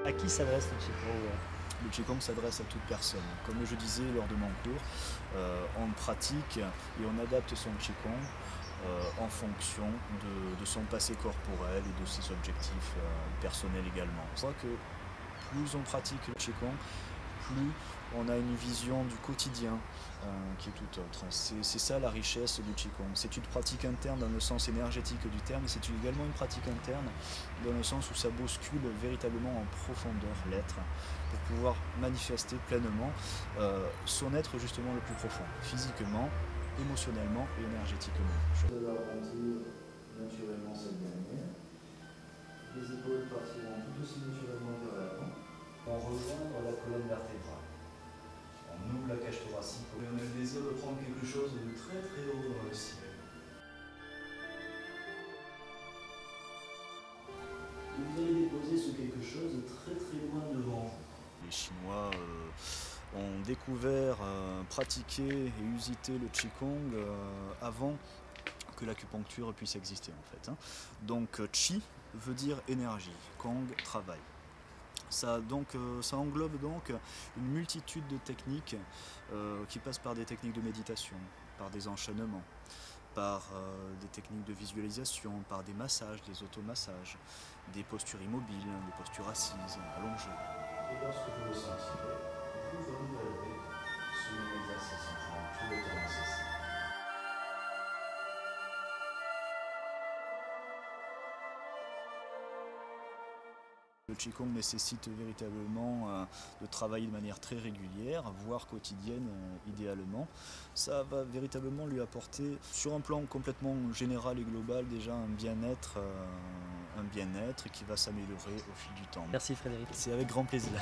À qui s'adresse le Qigong? Le Qigong s'adresse à toute personne. Comme je disais lors de mon cours, on pratique et on adapte son Qigong en fonction de son passé corporel et de ses objectifs personnels également. Je crois que plus on pratique le Qigong, plus on a une vision du quotidien qui est tout autre. C'est ça la richesse du Qigong. C'est une pratique interne dans le sens énergétique du terme, et c'est également une pratique interne dans le sens où ça bouscule véritablement en profondeur l'être pour pouvoir manifester pleinement son être justement le plus profond, physiquement, émotionnellement et énergétiquement. De la remonter naturellement cette dernière. Les épaules partiront tout aussi naturellement vers l'avant. On rejoindre la colonne vertébrale. On ouvre la cage thoracique et on a le désir de prendre quelque chose de très très haut dans le ciel. Et vous allez déposer ce quelque chose de très très loin devant vous. Les Chinois ont découvert, pratiqué et usité le Qigong avant que l'acupuncture puisse exister en fait. Donc Qi veut dire énergie, Kong travail. Ça englobe donc une multitude de techniques qui passent par des techniques de méditation, par des enchaînements, par des techniques de visualisation, par des massages, des automassages, des postures immobiles, des postures assises, allongées. Et lorsque vous le sentirez, vous renouvellerez ce même exercice en faisant tout le temps nécessaire. Le Qigong nécessite véritablement de travailler de manière très régulière, voire quotidienne idéalement. Ça va véritablement lui apporter, sur un plan complètement général et global, déjà un bien-être qui va s'améliorer au fil du temps. Merci Frédéric. C'est avec grand plaisir.